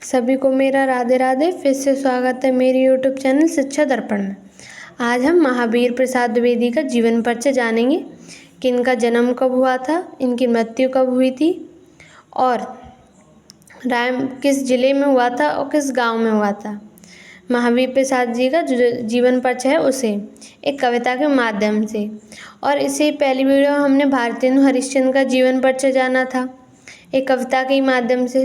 सभी को मेरा राधे राधे। फिर से स्वागत है मेरे यूट्यूब चैनल शिक्षा दर्पण में। आज हम महावीर प्रसाद द्विवेदी का जीवन परिचय जानेंगे कि इनका जन्म कब हुआ था, इनकी मृत्यु कब हुई थी और किस जिले में हुआ था और किस गांव में हुआ था। महावीर प्रसाद जी का जो जीवन परिचय है उसे एक कविता के माध्यम से, और इसे पहली वीडियो हमने भारतेंदु हरिश्चंद्र का जीवन परिचय जाना था एक कविता के माध्यम से,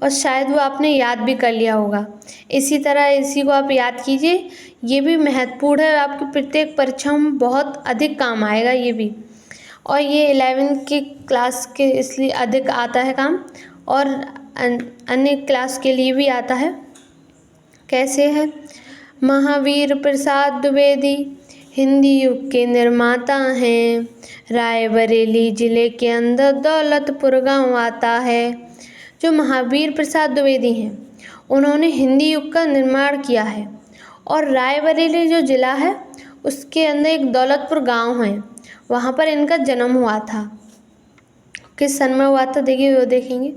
और शायद वो आपने याद भी कर लिया होगा। इसी तरह इसी को आप याद कीजिए, ये भी महत्वपूर्ण है, आपकी प्रत्येक परीक्षाओं में बहुत अधिक काम आएगा ये भी। और ये 11वीं की क्लास के इसलिए अधिक आता है काम, और अन्य क्लास के लिए भी आता है। कैसे है? महावीर प्रसाद द्विवेदी हिंदी युग के निर्माता हैं। रायबरेली जिले के अंदर दौलतपुर गांव आता है। जो महावीर प्रसाद द्विवेदी हैं उन्होंने हिंदी युग का निर्माण किया है, और रायबरेली जो ज़िला है उसके अंदर एक दौलतपुर गांव है, वहाँ पर इनका जन्म हुआ था। किस सन में हुआ था देखिए, वो देखेंगे।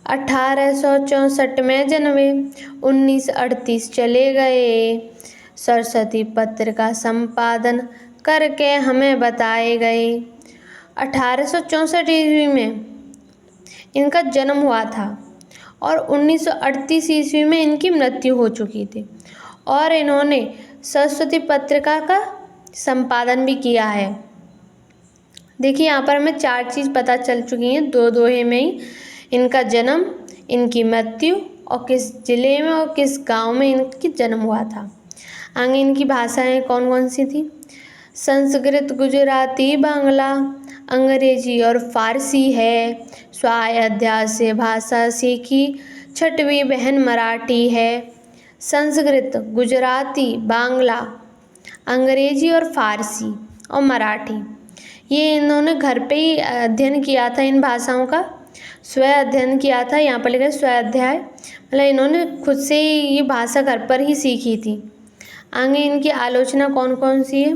1864 में जन्मे, 1938 चले गए। सरस्वती पत्र का संपादन करके हमें बताए गए। 1864 ईस्वी में इनका जन्म हुआ था और 1938 ईस्वी में इनकी मृत्यु हो चुकी थी, और इन्होंने सरस्वती पत्रिका का संपादन भी किया है। देखिए यहाँ पर हमें 4 चीज़ पता चल चुकी हैं, दो दोहे में ही। इनका जन्म, इनकी मृत्यु और किस जिले में और किस गांव में इनकी जन्म हुआ था। आगे इनकी भाषाएं कौन कौन सी थी? संस्कृत, गुजराती, बांग्ला, अंग्रेजी और फारसी है। स्वाध्याय से भाषा सीखी, 6वीं बहन मराठी है। संस्कृत, गुजराती, बांग्ला, अंग्रेजी और फारसी और मराठी, ये इन्होंने घर पे ही अध्ययन किया था। इन भाषाओं का स्व अध्ययन किया था। यहाँ पर लिखा है स्वाध्याय, मतलब इन्होंने खुद से ही ये भाषा घर पर ही सीखी थी। आगे इनकी आलोचना कौन कौन सी है?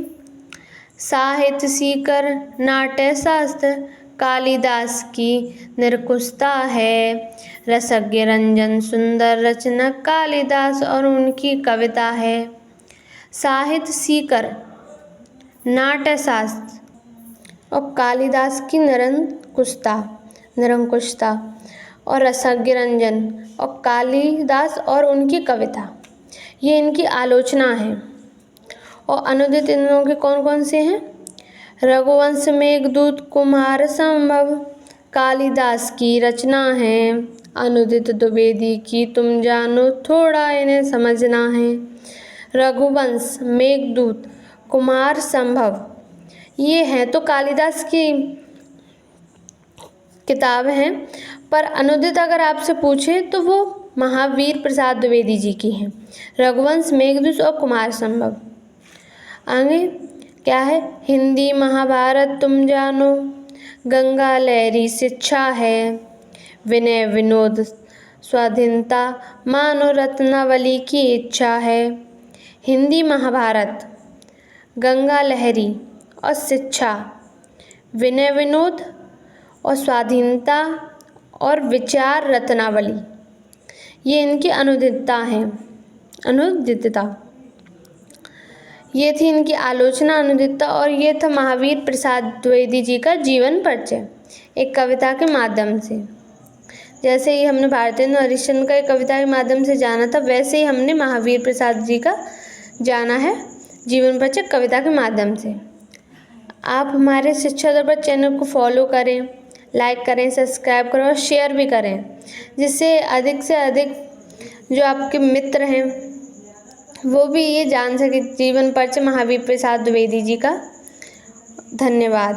साहित्य सीकर, नाट्य शास्त्र, कालिदास की निरंकुशता है। रसज्ञ रंजन सुंदर रचना कालिदास और उनकी कविता है। साहित्य सीकर, नाट्य शास्त्र और कालिदास की निरंकुशता और रसज्ञ रंजन और कालिदास और उनकी कविता, ये इनकी आलोचना है। और अनुदित इन लोगों के कौन कौन से हैं? रघुवंश, मेघदूत, कुमार संभव कालिदास की रचना है। अनुदित द्विवेदी की तुम जानो, थोड़ा इन्हें समझना है। रघुवंश, मेघदूत, कुमार संभव, ये हैं तो कालिदास की किताब हैं, पर अनुदित अगर आपसे पूछे तो वो महावीर प्रसाद द्विवेदी जी की हैं। रघुवंश, मेघदूत और कुमार संभव। आगे क्या है? हिंदी महाभारत तुम जानो, गंगा लहरी शिक्षा है। विनय विनोद स्वाधीनता मानो रत्नावली की इच्छा है। हिंदी महाभारत, गंगा लहरी और शिक्षा, विनय विनोद और स्वाधीनता और विचार रत्नावली, ये इनकी अनुदितता। ये थी इनकी आलोचना, अनुदितता, और ये था महावीर प्रसाद द्विवेदी जी का जीवन परिचय एक कविता के माध्यम से। जैसे ही हमने भारतेंदु हरिश्चंद्र का एक कविता के माध्यम से जाना था, वैसे ही हमने महावीर प्रसाद जी का जाना है जीवन परिचय कविता के माध्यम से। आप हमारे शिक्षा दर्पण चैनल को फॉलो करें, लाइक करें, सब्सक्राइब करें और शेयर भी करें, जिससे अधिक से अधिक जो आपके मित्र हैं वो भी ये जान सके जीवन परिचय महावीर प्रसाद द्विवेदी जी का। धन्यवाद।